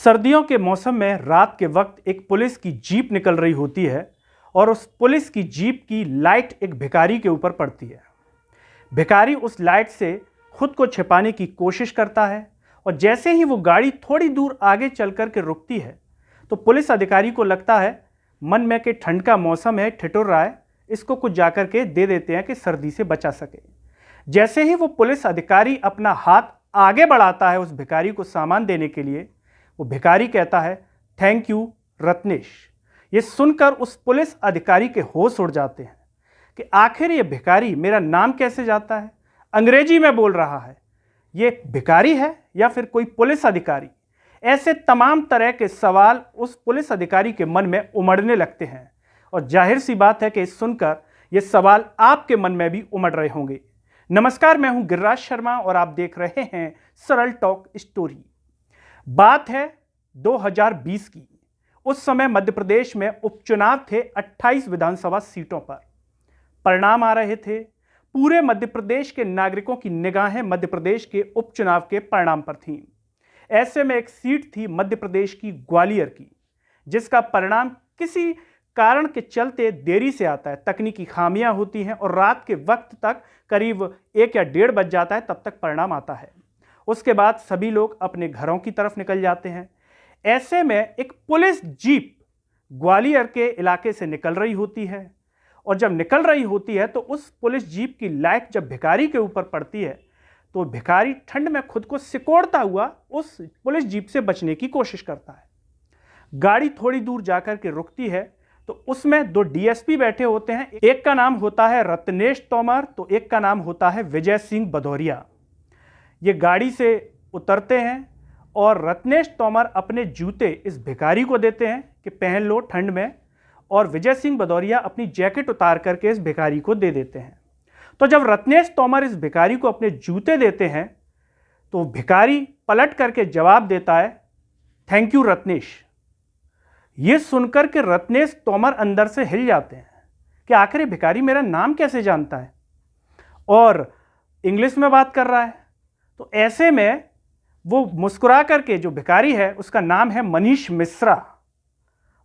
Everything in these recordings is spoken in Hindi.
सर्दियों के मौसम में रात के वक्त एक पुलिस की जीप निकल रही होती है और उस पुलिस की जीप की लाइट एक भिखारी के ऊपर पड़ती है। भिखारी उस लाइट से खुद को छिपाने की कोशिश करता है और जैसे ही वो गाड़ी थोड़ी दूर आगे चल कर के रुकती है तो पुलिस अधिकारी को लगता है मन में कि ठंड का मौसम है, ठिठुर रहा है, इसको कुछ जाकर के दे देते हैं कि सर्दी से बचा सके। जैसे ही वो पुलिस अधिकारी अपना हाथ आगे बढ़ाता है उस भिखारी को सामान देने के लिए, वो भिखारी कहता है, थैंक यू रत्नेश। ये सुनकर उस पुलिस अधिकारी के होश उड़ जाते हैं कि आखिर ये भिखारी मेरा नाम कैसे जानता है, अंग्रेजी में बोल रहा है, ये भिखारी है या फिर कोई पुलिस अधिकारी। ऐसे तमाम तरह के सवाल उस पुलिस अधिकारी के मन में उमड़ने लगते हैं और जाहिर सी बात है कि सुनकर ये सवाल आपके मन में भी उमड़ रहे होंगे। नमस्कार, मैं हूं गिरिराज शर्मा और आप देख रहे हैं सरल टॉक स्टोरी। बात है 2020 की। उस समय मध्य प्रदेश में उपचुनाव थे 28 विधानसभा सीटों पर। परिणाम आ रहे थे। पूरे मध्य प्रदेश के नागरिकों की निगाहें मध्य प्रदेश के उपचुनाव के परिणाम पर थीं। ऐसे में एक सीट थी मध्य प्रदेश की ग्वालियर की, जिसका परिणाम किसी कारण के चलते देरी से आता है। तकनीकी खामियां होती हैं और रात के वक्त तक करीब 1 या 1:30 बज जाता है, तब तक परिणाम आता है। उसके बाद सभी लोग अपने घरों की तरफ निकल जाते हैं। ऐसे में एक पुलिस जीप ग्वालियर के इलाके से निकल रही होती है और जब निकल रही होती है तो उस पुलिस जीप की लाइट जब भिखारी के ऊपर पड़ती है तो भिखारी ठंड में खुद को सिकोड़ता हुआ उस पुलिस जीप से बचने की कोशिश करता है। गाड़ी थोड़ी दूर जाकर के रुकती है तो उसमें 2 डीएसपी बैठे होते हैं। एक का नाम होता है रत्नेश तोमर तो एक का नाम होता है विजय सिंह भदौरिया। ये गाड़ी से उतरते हैं और रत्नेश तोमर अपने जूते इस भिखारी को देते हैं कि पहन लो ठंड में, और विजय सिंह भदौरिया अपनी जैकेट उतार करके इस भिखारी को दे देते हैं। तो जब रत्नेश तोमर इस भिखारी को अपने जूते देते हैं तो भिखारी पलट करके जवाब देता है, थैंक यू रत्नेश। ये सुनकर के रत्नेश तोमर अंदर से हिल जाते हैं कि आखिर भिखारी मेरा नाम कैसे जानता है और इंग्लिश में बात कर रहा है। तो ऐसे में वो मुस्कुरा करके, जो भिखारी है उसका नाम है मनीष मिश्रा,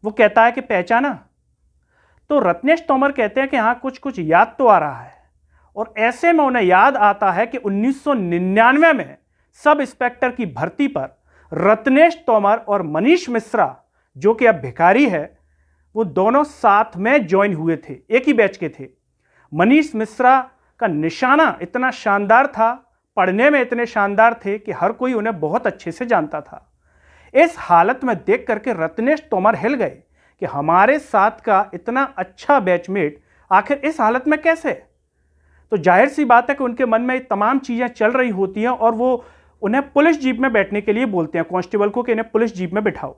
वो कहता है कि पहचाना। तो रत्नेश तोमर कहते हैं कि हाँ, कुछ कुछ याद तो आ रहा है। और ऐसे में उन्हें याद आता है कि 1999 में सब इंस्पेक्टर की भर्ती पर रत्नेश तोमर और मनीष मिश्रा, जो कि अब भिखारी है, वो दोनों साथ में ज्वाइन हुए थे, एक ही बैच के थे। मनीष मिश्रा का निशाना इतना शानदार था, पढ़ने में इतने शानदार थे कि हर कोई उन्हें बहुत अच्छे से जानता था। इस हालत में देख करके रत्नेश तोमर हिल गए कि हमारे साथ का इतना अच्छा बैचमेट आखिर इस हालत में कैसे। तो जाहिर सी बात है कि उनके मन में तमाम चीज़ें चल रही होती हैं और वो उन्हें पुलिस जीप में बैठने के लिए बोलते हैं, कांस्टेबल को, कि इन्हें पुलिस जीप में बिठाओ।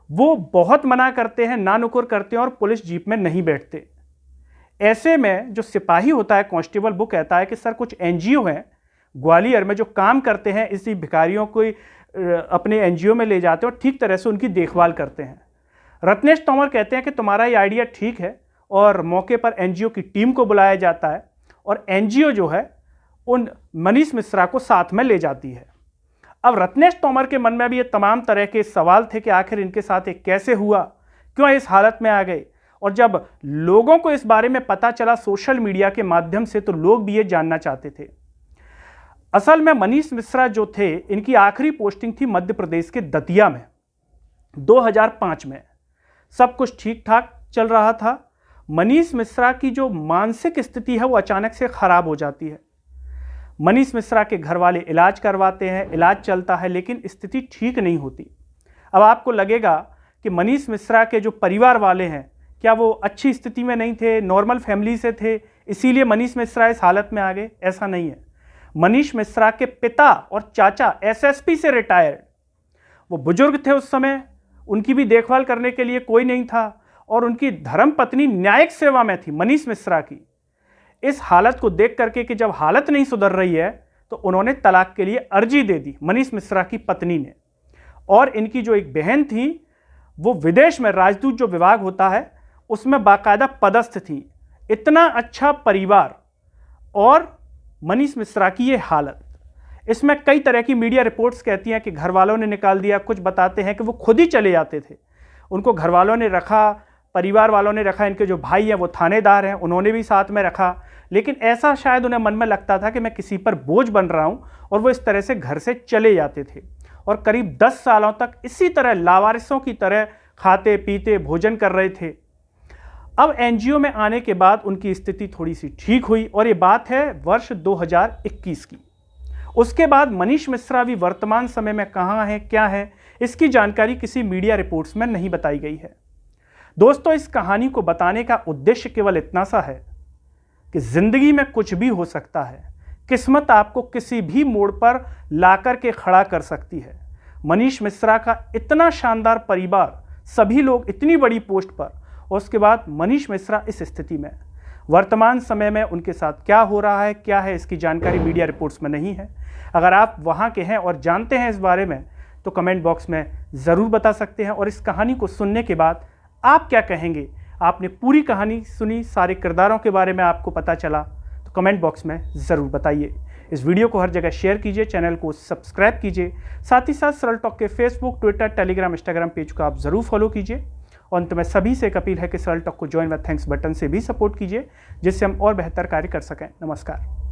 वो बहुत मना करते हैं, ना नुकुर करते हैं और पुलिस जीप में नहीं बैठते। ऐसे में जो सिपाही होता है, कांस्टेबल, वो कहता है कि सर, कुछ एनजीओ हैं ग्वालियर में जो काम करते हैं, इसी भिखारियों को अपने एनजीओ में ले जाते हैं और ठीक तरह से उनकी देखभाल करते हैं। रत्नेश तोमर कहते हैं कि तुम्हारा ये आइडिया ठीक है, और मौके पर एनजीओ की टीम को बुलाया जाता है और एनजीओ जो है उन मनीष मिश्रा को साथ में ले जाती है। अब रत्नेश तोमर के मन में भी ये तमाम तरह के सवाल थे कि आखिर इनके साथ ये कैसे हुआ, क्यों इस हालत में आ गए। और जब लोगों को इस बारे में पता चला सोशल मीडिया के माध्यम से, तो लोग भी ये जानना चाहते थे। असल में मनीष मिश्रा जो थे, इनकी आखिरी पोस्टिंग थी मध्य प्रदेश के दतिया में 2005 में। सब कुछ ठीक ठाक चल रहा था। मनीष मिश्रा की जो मानसिक स्थिति है वो अचानक से खराब हो जाती है। मनीष मिश्रा के घर वाले इलाज करवाते हैं, इलाज चलता है, लेकिन स्थिति ठीक नहीं होती। अब आपको लगेगा कि मनीष मिश्रा के जो परिवार वाले हैं, क्या वो अच्छी स्थिति में नहीं थे, नॉर्मल फैमिली से थे, इसीलिए मनीष मिश्रा इस हालत में आ गए? ऐसा नहीं है। मनीष मिश्रा के पिता और चाचा एसएसपी से रिटायर्ड, वो बुजुर्ग थे उस समय, उनकी भी देखभाल करने के लिए कोई नहीं था और उनकी धर्मपत्नी न्यायिक सेवा में थी मनीष मिश्रा की। इस हालत को देख करके कि जब हालत नहीं सुधर रही है तो उन्होंने तलाक के लिए अर्जी दे दी, मनीष मिश्रा की पत्नी ने। और इनकी जो एक बहन थी वो विदेश में राजदूत जो विभाग होता है उसमें बाकायदा पदस्थ थी। इतना अच्छा परिवार और मनीष मिश्रा की ये हालत। इसमें कई तरह की मीडिया रिपोर्ट्स कहती हैं कि घर वालों ने निकाल दिया, कुछ बताते हैं कि वो खुद ही चले जाते थे, उनको घर वालों ने रखा, परिवार वालों ने रखा, इनके जो भाई हैं वो थानेदार हैं उन्होंने भी साथ में रखा, लेकिन ऐसा शायद उन्हें मन में लगता था कि मैं किसी पर बोझ बन रहा हूं और वो इस तरह से घर से चले जाते थे और करीब 10 सालों तक इसी तरह लावारिसों की तरह खाते पीते भोजन कर रहे थे। अब एनजीओ में आने के बाद उनकी स्थिति थोड़ी सी ठीक हुई और ये बात है वर्ष 2021 की। उसके बाद मनीष मिश्रा भी वर्तमान समय में कहाँ है, क्या है, इसकी जानकारी किसी मीडिया रिपोर्ट्स में नहीं बताई गई है। दोस्तों, इस कहानी को बताने का उद्देश्य केवल इतना सा है कि जिंदगी में कुछ भी हो सकता है, किस्मत आपको किसी भी मोड़ पर लाकर के खड़ा कर सकती है। मनीष मिश्रा का इतना शानदार परिवार, सभी लोग इतनी बड़ी पोस्ट पर, और उसके बाद मनीष मिश्रा इस स्थिति में, वर्तमान समय में उनके साथ क्या हो रहा है, क्या है, इसकी जानकारी मीडिया रिपोर्ट्स में नहीं है। अगर आप वहाँ के हैं और जानते हैं इस बारे में तो कमेंट बॉक्स में ज़रूर बता सकते हैं। और इस कहानी को सुनने के बाद आप क्या कहेंगे? आपने पूरी कहानी सुनी, सारे किरदारों के बारे में आपको पता चला, तो कमेंट बॉक्स में ज़रूर बताइए। इस वीडियो को हर जगह शेयर कीजिए, चैनल को सब्सक्राइब कीजिए, साथ ही साथ सरल टॉक के Facebook, Twitter, Telegram, Instagram page को आप ज़रूर फॉलो कीजिए। और अंत में सभी से एक अपील है कि सरल टॉक को ज्वाइन व थैंक्स बटन से भी सपोर्ट कीजिए, जिससे हम और बेहतर कार्य कर सकें। नमस्कार।